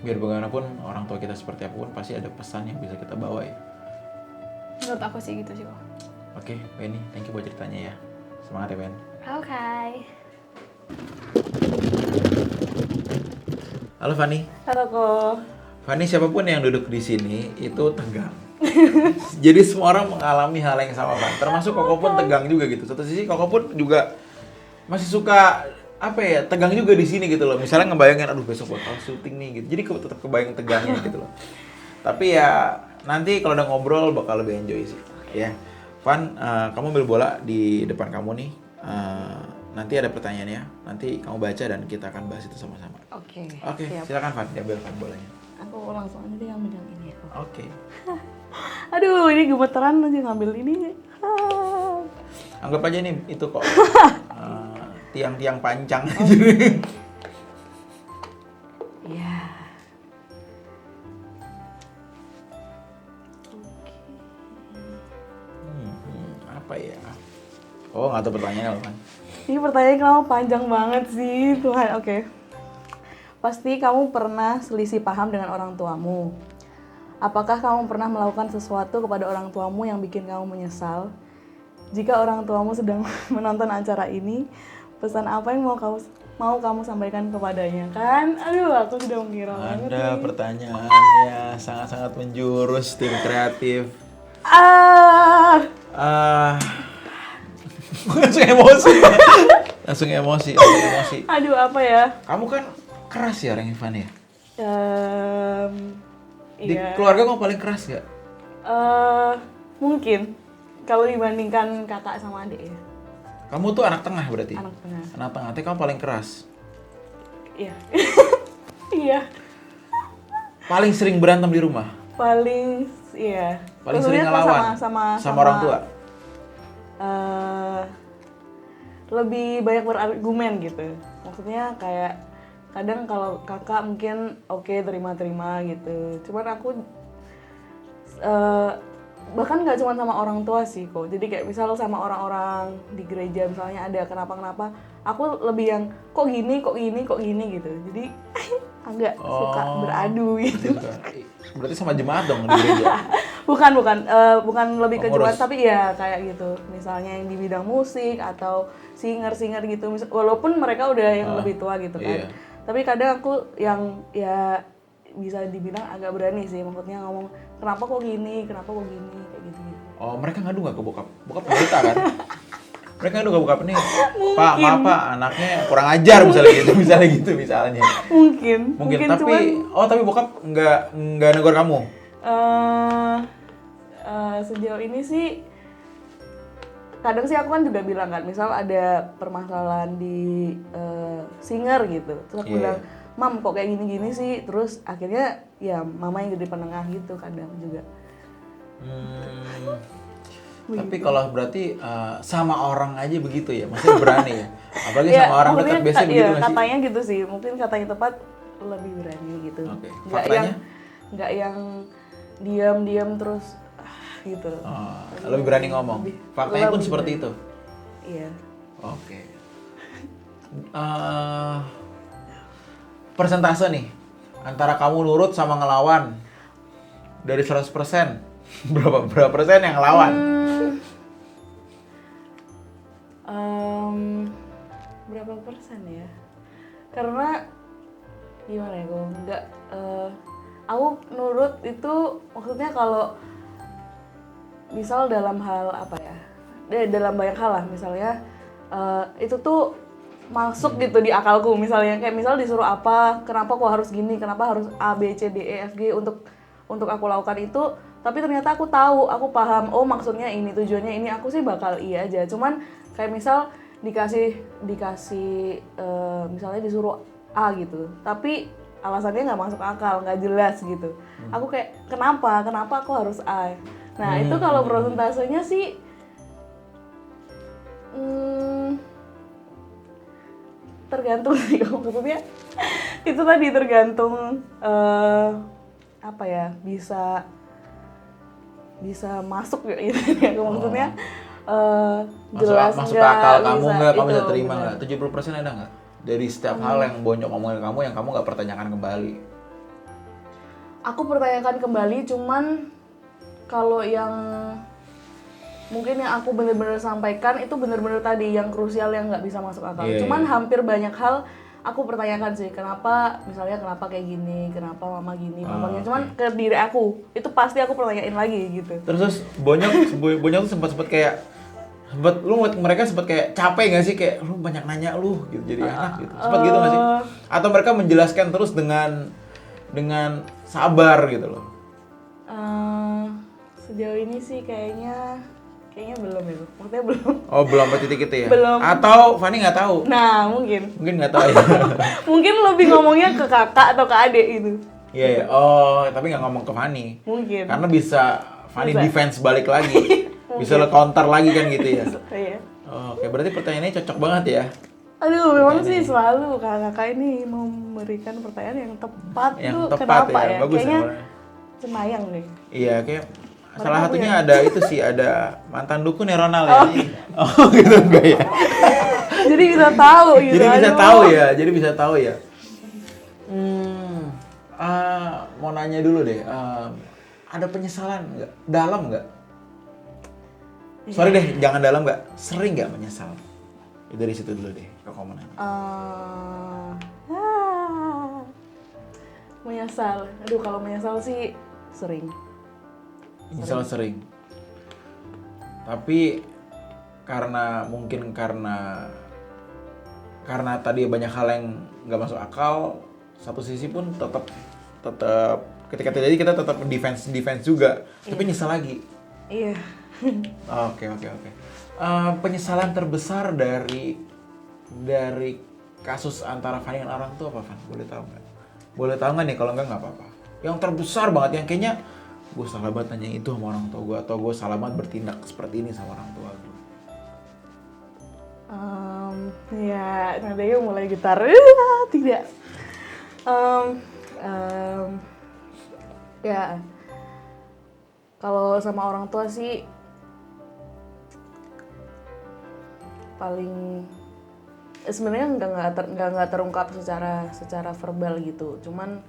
Biar bagaimanapun orang tua kita seperti apapun pasti ada pesan yang bisa kita bawa ya. Menurut aku sih gitu sih kok. Oke, Weni, thank you buat ceritanya ya. Semangat ya, Wen. Oke. Halo Fani. Halo kok. Fani, siapapun yang duduk di sini itu tegang. Jadi semua orang mengalami hal yang sama kan. Termasuk Koko pun tegang juga gitu. Satu sisi Koko pun juga masih suka tegang juga di sini gitu loh. Misalnya ngebayangin, aduh besok bakal syuting nih gitu. Jadi tetap kebayang tegangnya gitu loh. Tapi ya nanti kalau udah ngobrol bakal lebih enjoy sih. Ya. Van, kamu ambil bola di depan kamu nih. Nanti ada pertanyaannya. Nanti kamu baca dan kita akan bahas itu sama-sama. Oke. Oke, silakan Van, diambil Van bolanya. Aku langsung aja deh ngambil yang ini. Oke. Aduh, ini gemeteran aja ngambil ini. Anggap aja nih itu kok tiang-tiang pancang. Iya. Apa ya? Oh, nggak tahu pertanyaannya apa kan? Ini pertanyaan kamu panjang banget sih, Tuhan. Oke. Pasti kamu pernah selisih paham dengan orang tuamu. Apakah kamu pernah melakukan sesuatu kepada orang tuamu yang bikin kamu menyesal? Jika orang tuamu sedang menonton acara ini, pesan apa yang mau kamu sampaikan kepadanya? Kan? Aduh, aku sudah mengira banget. Anda pertanyaannya sangat-sangat menjurus, tim kreatif. Langsung emosi. Aduh, apa ya? Kamu kan keras ya orang Ivan ya? Di Iya. keluarga kamu paling keras nggak? Mungkin kalau dibandingkan kakak sama adik ya. Kamu tuh anak tengah berarti? Anak tengah. Anak tengah, tapi kamu paling keras. Iya. Iya. Paling sering berantem di rumah? Iya. Paling sering Sebenarnya ngelawan? sama orang tua? Lebih banyak berargumen gitu. Maksudnya kayak kadang kalau kakak mungkin oke terima-terima gitu. Cuman aku bahkan nggak cuma sama orang tua sih kok. Jadi kayak misal sama orang-orang di gereja misalnya ada kenapa-kenapa, aku lebih yang kok gini gitu. Jadi agak suka beradu gitu. Berarti sama jemaat dong di gereja? Bukan lebih ke Pengurus. jemaat tapi ya kayak gitu. Misalnya yang di bidang musik atau singer gitu. Walaupun mereka udah yang lebih tua gitu kan. Iya. Tapi kadang aku yang ya bisa dibilang agak berani sih. Maksudnya ngomong kenapa kok gini kayak gitu. Oh, mereka ngadu nggak ke bokap? Bokap pendeta kan? Mereka ngadu ke bokap nih, Pak, maaf Pak, anaknya kurang ajar misalnya misalnya. Mungkin Tapi, tapi bokap nggak negor kamu? Sejauh ini sih kadang sih aku kan juga bilang kan, misal ada permasalahan di singer gitu, terus aku bilang, Mam kok kayak gini-gini sih, terus akhirnya ya mama yang jadi penengah gitu kadang juga. Tapi kalau berarti sama orang aja begitu ya, maksudnya berani ya? Apalagi Ya, sama orang dekat biasanya begitu nggak sih? katanya gitu sih, mungkin kata yang tepat lebih berani gitu. Oke. Nggak Faktanya? nggak yang diam-diam terus gitu. Lebih berani ngomong. Faktanya pun lebih seperti berani. itu. Iya. Oke. Persentase nih antara kamu nurut sama ngelawan dari 100% berapa persen yang ngelawan? Berapa persen ya? Karena gimana ya, gue nggak aku nurut itu maksudnya kalau misal dalam hal apa ya, dalam banyak hal lah, misalnya itu tuh masuk gitu di akalku, misalnya kayak misal disuruh apa, kenapa kok harus gini, kenapa harus A B C D E F G untuk aku lakukan itu, tapi ternyata aku tahu, aku paham, oh maksudnya ini, tujuannya ini, aku sih bakal iya aja. Cuman kayak misal dikasih misalnya disuruh A gitu, tapi alasannya nggak masuk akal, nggak jelas gitu. Aku kayak kenapa aku harus A? Nah itu kalau prosentasenya sih tergantung sih, maksudnya itu tadi tergantung apa ya, bisa masuk gitu ya, maksudnya jelas masuk akal kamu nggak, kamu itu, bisa terima bener. nggak? 70% ada nggak? Dari setiap hal yang bonyok ngomongin kamu yang kamu nggak pertanyakan kembali. Aku pertanyakan kembali, cuman kalau yang mungkin yang aku bener-bener sampaikan itu bener-bener tadi yang krusial yang nggak bisa masuk akal. Iya, Cuman iya. hampir banyak hal aku pertanyakan sih, kenapa kayak gini, kenapa mama gini, papanya. Cuman ke diri aku itu pasti aku pertanyain lagi gitu. Terus bonyok tuh sempat kayak mereka sempat kayak capek nggak sih, kayak lu banyak nanya lu gitu jadi anak gitu, sempat gitu nggak sih? Atau mereka menjelaskan terus dengan sabar gitu loh? Sejauh ini sih kayaknya belum ya, maksudnya belum. Oh belum sampai titik itu ya? Belum. Atau Fanny nggak tahu? Nah mungkin Mungkin nggak tahu ya? mungkin lebih ngomongnya ke kakak atau ke adik gitu. Iya ya. Oh tapi nggak ngomong ke Fanny. Mungkin. Karena bisa Fanny Bisa. defense balik lagi, bisa lo counter lagi kan gitu ya? Iya. Oke berarti pertanyaannya cocok banget ya? Aduh, memang sih selalu kakak ini memberikan pertanyaan yang tepat Yang tuh. tepat Kenapa ya, ya? bagus ya, Kayaknya Warna. cenayang deh. Iya kayak Mereka salah satunya punya. ada itu sih, ada mantan dukun ya Ronald ya? Oh gitu enggak ya? Jadi bisa tahu gitu. Jadi bisa aduh. tahu ya, mau nanya dulu deh, ada penyesalan nggak? Dalam nggak? Sorry deh, jangan dalam nggak? Sering nggak menyesal? Ya, dari situ dulu deh, kalau kamu nanya. Menyesal. Aduh, kalau menyesal sih sering. Menyesal sering. Tapi karena tadi banyak hal yang nggak masuk akal, satu sisi pun tetap ketika terjadi kita tetap defense juga, tapi nyesal lagi. Iya. Oke. Penyesalan terbesar dari kasus antara Fanny dengan orang tua apa, Van? Boleh tahu nggak? Boleh tahu nggak nih? Kalau nggak apa-apa. Yang terbesar banget, yang kayaknya gue salah banget nanya itu sama orang tua gue, atau gue salah banget bertindak seperti ini sama orang tua gue. Ya, nadanya mulai gitar. Tidak. Ya, kalau sama orang tua sih paling sebenarnya nggak terungkap secara verbal gitu. Cuman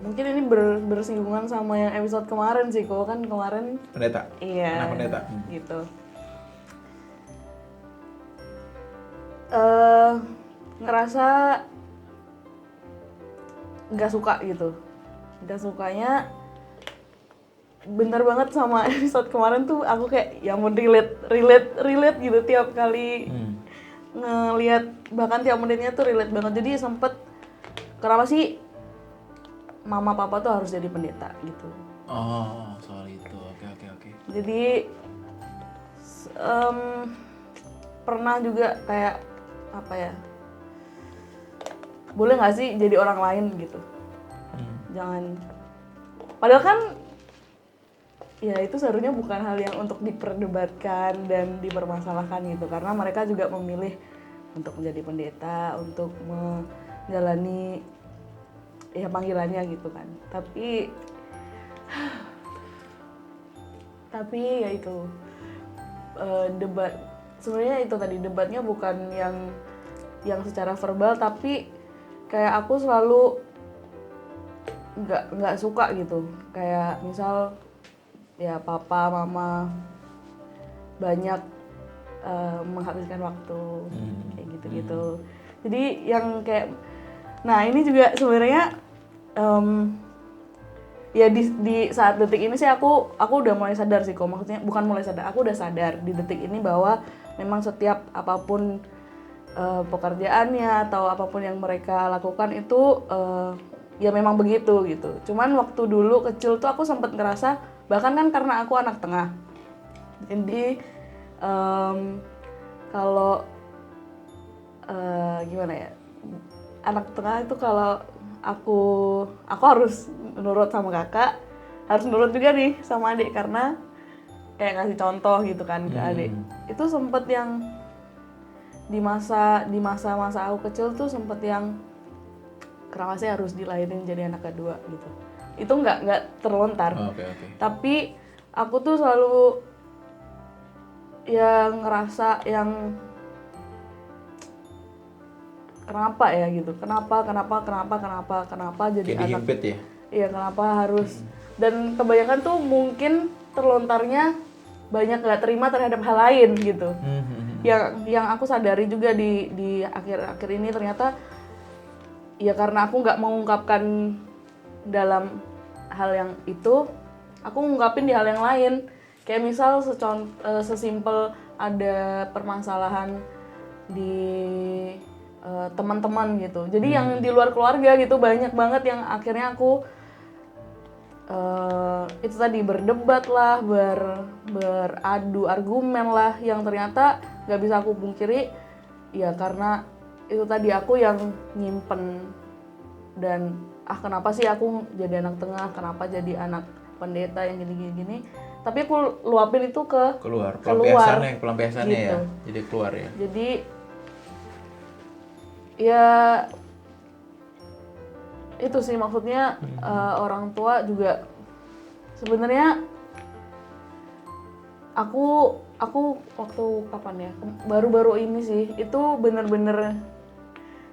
mungkin ini bersinggungan sama yang episode kemarin sih, kok kan kemarin Pendeta. iya, Anak pendeta. gitu. Ngerasa nggak suka gitu, nggak sukanya bener banget sama episode kemarin tuh. Aku kayak ya mau relate gitu tiap kali ngelihat, bahkan tiap menitnya tuh relate banget. Jadi sempet, kenapa sih mama papa tuh harus jadi pendeta gitu. Oh, soal itu. Oke. Jadi pernah juga kayak apa ya, boleh nggak sih jadi orang lain gitu. Jangan, padahal kan ya itu seharusnya bukan hal yang untuk diperdebatkan dan dipermasalahkan gitu, karena mereka juga memilih untuk menjadi pendeta, untuk menjalani ya panggilannya gitu kan. Tapi ya itu debat, sebenarnya itu tadi debatnya bukan yang secara verbal, tapi kayak aku selalu nggak suka gitu. Kayak misal ya papa mama banyak menghabiskan waktu kayak gitu. Jadi yang kayak, nah ini juga sebenarnya ya di saat detik ini sih aku udah mulai sadar sih kok, maksudnya bukan mulai sadar, aku udah sadar di detik ini bahwa memang setiap apapun pekerjaannya atau apapun yang mereka lakukan itu ya memang begitu gitu. Cuman waktu dulu kecil tuh aku sempat ngerasa, bahkan kan karena aku anak tengah, jadi kalau gimana ya, anak tengah itu kalau aku harus nurut sama kakak, harus nurut juga nih sama adik, karena kayak ngasih contoh gitu kan ke adik. Itu sempet yang di masa aku kecil tuh sempet yang kenapa sih harus dilahirin jadi anak kedua gitu. Itu nggak terlontar. Oke. Tapi aku tuh selalu yang ngerasa yang kenapa ya gitu, kenapa jadi Kayak anak, dihimpit ya. iya kenapa harus, dan kebanyakan tuh mungkin terlontarnya banyak nggak terima terhadap hal lain gitu. Yang aku sadari juga di akhir ini ternyata ya karena aku nggak mengungkapkan dalam hal yang itu, aku ngungkapin di hal yang lain. Kayak misal sesimpel ada permasalahan di teman-teman gitu. Jadi yang di luar keluarga gitu banyak banget yang akhirnya aku itu tadi berdebat lah, beradu argumen lah, yang ternyata nggak bisa aku pungkiri ya karena itu tadi aku yang nyimpen dan kenapa sih aku jadi anak tengah, kenapa jadi anak pendeta yang gini. Tapi aku luapin itu ke Keluar. Pelampiasannya gitu. ya. Jadi keluar ya. Jadi ya itu sih maksudnya orang tua juga sebenarnya aku waktu kapan ya, baru-baru ini sih itu bener-bener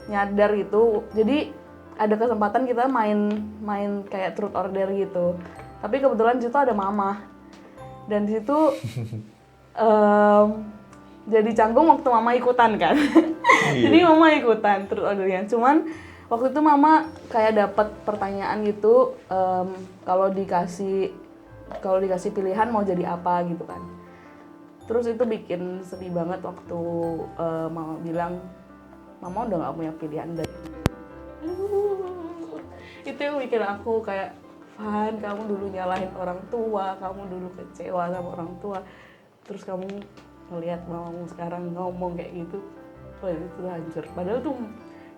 nyadar gitu. Jadi ada kesempatan kita main kayak truth order gitu, tapi kebetulan di situ ada mama, dan di situ jadi canggung waktu mama ikutan kan. Jadi mama ikutan truth ordernya, cuman waktu itu mama kayak dapat pertanyaan gitu, kalau dikasih pilihan mau jadi apa gitu kan. Terus itu bikin sedih banget waktu mama bilang mama udah nggak punya pilihan dari Itu yang bikin aku kayak, Van, kamu dulu nyalahin orang tua, kamu dulu kecewa sama orang tua, terus kamu ngelihat mamamu sekarang ngomong kayak gitu, oh itu tuh hancur. Padahal tuh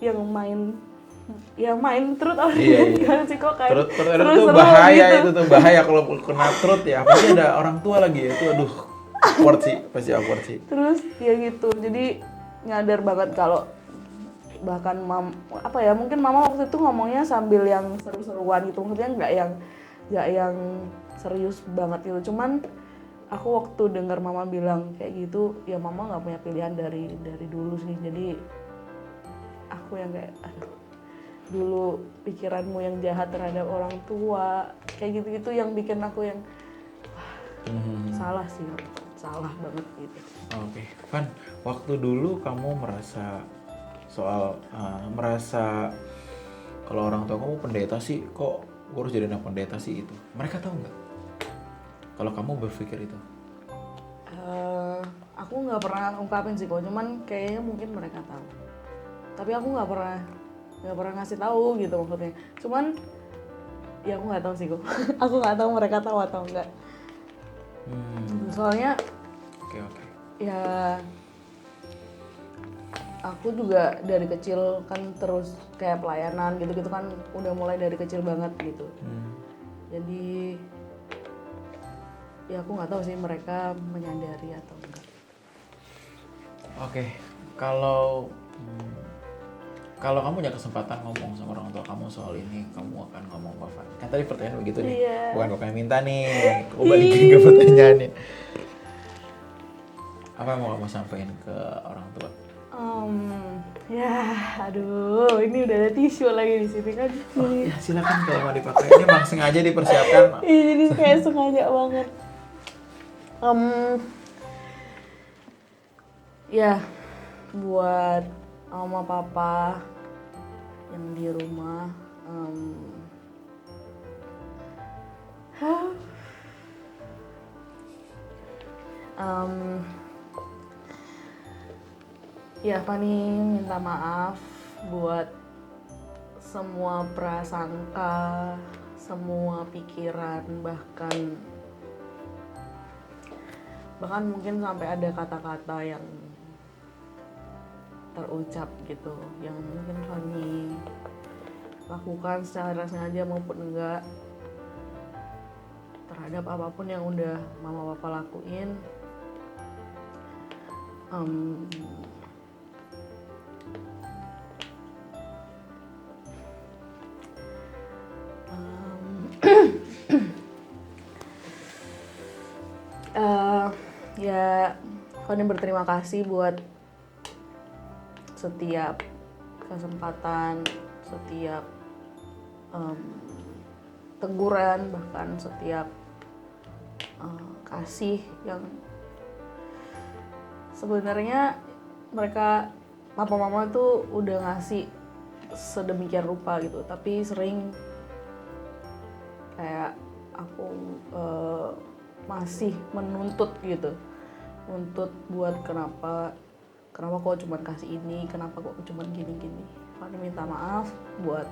yang main truth or Iya, dare iya. kan sih kok kayak Truth or dare tuh seru-seru bahaya gitu. itu tuh bahaya kalau kena truth ya. Pasti ada orang tua lagi ya. Itu aduh awkward sih, pasti awkward sih. Terus ya gitu, jadi nyadar banget kalau bahkan mungkin mama waktu itu ngomongnya sambil yang seru-seruan gitu, maksudnya nggak yang serius banget gitu. Cuman aku waktu dengar mama bilang kayak gitu, ya mama nggak punya pilihan dari dulu sih. Jadi aku yang kayak, aduh, dulu pikiranmu yang jahat terhadap orang tua kayak gitu-gitu yang bikin aku yang salah sih, salah banget gitu. Oke, Van, waktu dulu kamu merasa kalau orang tua kamu pendeta sih, kok gue harus jadi anak pendeta sih itu. Mereka tahu nggak? Kalau kamu berpikir itu? Aku nggak pernah ungkapin sih kok, cuman kayaknya mungkin mereka tahu. Tapi aku nggak pernah ngasih tahu gitu maksudnya. Cuman ya aku nggak tahu sih kok. Aku nggak tahu mereka tahu atau enggak. Soalnya Oke. ya aku juga dari kecil kan terus kayak pelayanan gitu-gitu kan udah mulai dari kecil banget gitu. Jadi ya aku nggak tahu sih mereka menyadari atau enggak. Oke, kalau kamu punya kesempatan ngomong sama orang tua kamu soal ini, kamu akan ngomong apa, Van? Kan tadi pertanyaan begitu nih, Iya. bukan kok yang minta nih, aku balikin ke pertanyaannya. Apa yang mau kamu sampaikan ke orang tua? Ya, aduh, ini udah ada tisu lagi di sini kan. Ya silakan kalau mau dipakai, ini memang sengaja dipersiapkan. Iya, jadi kayak sengaja banget. Ya, buat mama papa yang di rumah, ya Fani minta maaf buat semua prasangka, semua pikiran, bahkan mungkin sampai ada kata-kata yang terucap gitu, yang mungkin Fani lakukan secara sengaja maupun enggak terhadap apapun yang udah mama papa lakuin. Ya, Fani berterima kasih buat setiap kesempatan, setiap teguran, bahkan setiap kasih yang sebenarnya mereka papa mama tuh udah ngasih sedemikian rupa gitu, tapi sering kayak aku masih menuntut gitu, nuntut buat kenapa kok cuman kasih ini, kenapa kok cuman gini-gini. Fani minta maaf buat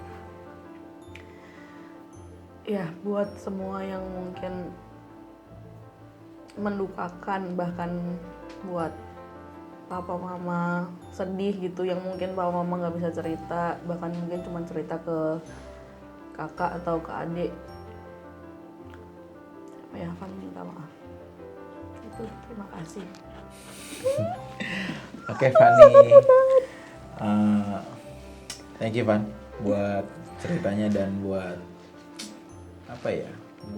semua yang mungkin mendukakan, bahkan buat papa mama sedih gitu, yang mungkin papa mama nggak bisa cerita, bahkan mungkin cuma cerita ke kakak atau ke adik. Ya, Fani minta maaf. Itu, terima kasih. Oke, Fani. Thank you, Van, buat ceritanya dan buat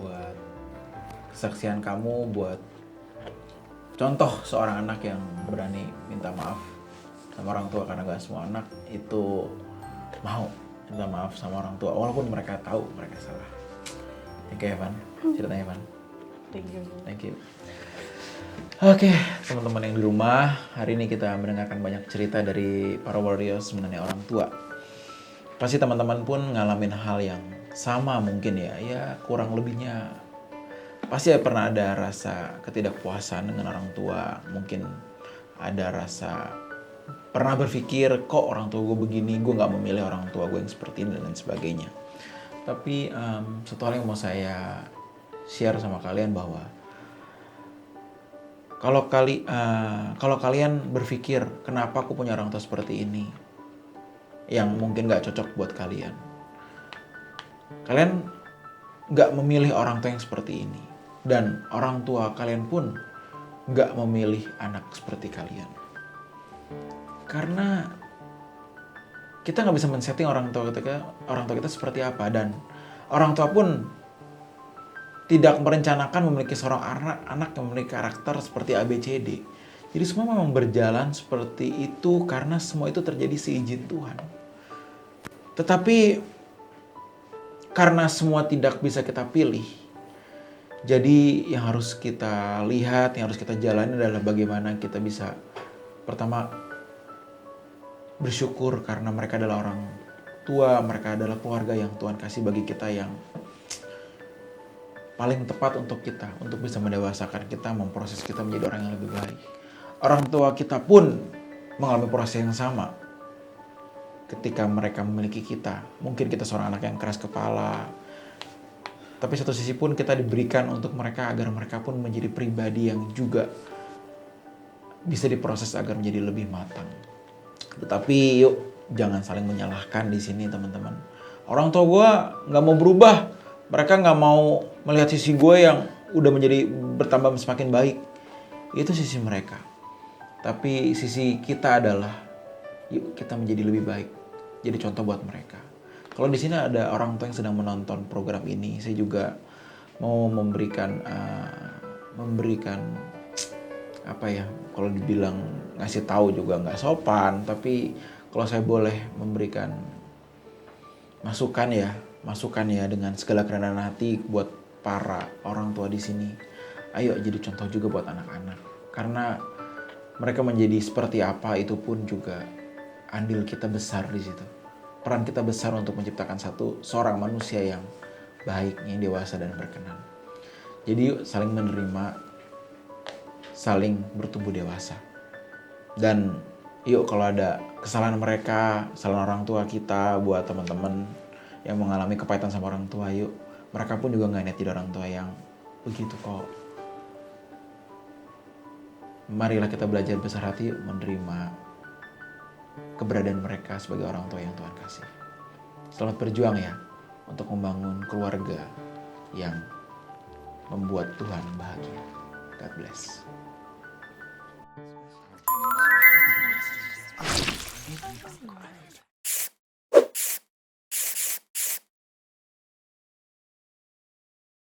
buat kesaksian kamu, buat contoh seorang anak yang berani minta maaf sama orang tua, karena gak semua anak itu mau minta maaf sama orang tua walaupun mereka tahu mereka salah. Thank you, Van, ceritanya, Van. Thank you. Oke, teman-teman yang di rumah, hari ini kita mendengarkan banyak cerita dari para warriors mengenai orang tua. Pasti teman-teman pun ngalamin hal yang sama mungkin ya kurang lebihnya. Pasti pernah ada rasa ketidakpuasan dengan orang tua, mungkin ada rasa pernah berpikir kok orang tua gue begini, gue gak memilih orang tua gue yang seperti ini dan lain sebagainya. Tapi satu hal yang mau saya share sama kalian bahwa kalau kalian berpikir kenapa aku punya orang tua seperti ini yang mungkin gak cocok buat kalian, kalian gak memilih orang tua yang seperti ini, dan orang tua kalian pun gak memilih anak seperti kalian. Karena kita nggak bisa men-setting orang tua kita seperti apa, dan orang tua pun tidak merencanakan memiliki seorang anak yang memiliki karakter seperti ABCD. Jadi semua memang berjalan seperti itu karena semua itu terjadi seizin Tuhan. Tetapi karena semua tidak bisa kita pilih, jadi yang harus kita lihat, yang harus kita jalani adalah bagaimana kita bisa pertama bersyukur karena mereka adalah orang tua, mereka adalah keluarga yang Tuhan kasih bagi kita, yang paling tepat untuk kita, untuk bisa mendewasakan kita, memproses kita menjadi orang yang lebih baik. Orang tua kita pun mengalami proses yang sama ketika mereka memiliki kita. Mungkin kita seorang anak yang keras kepala, tapi satu sisi pun kita diberikan untuk mereka agar mereka pun menjadi pribadi yang juga bisa diproses agar menjadi lebih matang. Tetapi yuk jangan saling menyalahkan di sini teman-teman. Orang tua gue nggak mau berubah, mereka nggak mau melihat sisi gue yang udah menjadi bertambah semakin baik. Itu sisi mereka. Tapi sisi kita adalah yuk kita menjadi lebih baik, jadi contoh buat mereka. Kalau di sini ada orang tua yang sedang menonton program ini, saya juga mau memberikan apa ya, kalau dibilang ngasih tahu juga nggak sopan, tapi kalau saya boleh memberikan masukan ya dengan segala kerendahan hati buat para orang tua di sini. Ayo jadi contoh juga buat anak-anak, karena mereka menjadi seperti apa itu pun juga andil kita besar di situ. Peran kita besar untuk menciptakan seorang manusia yang baik, yang dewasa dan berkenan. Jadi yuk saling menerima, saling bertumbuh dewasa. Dan yuk kalau ada kesalahan mereka, kesalahan orang tua kita, buat teman-teman yang mengalami kepahitan sama orang tua, yuk mereka pun juga gak niat jadi orang tua yang begitu kok. Marilah kita belajar besar hati, yuk menerima keberadaan mereka sebagai orang tua yang Tuhan kasih. Selamat berjuang ya untuk membangun keluarga yang membuat Tuhan bahagia. God bless.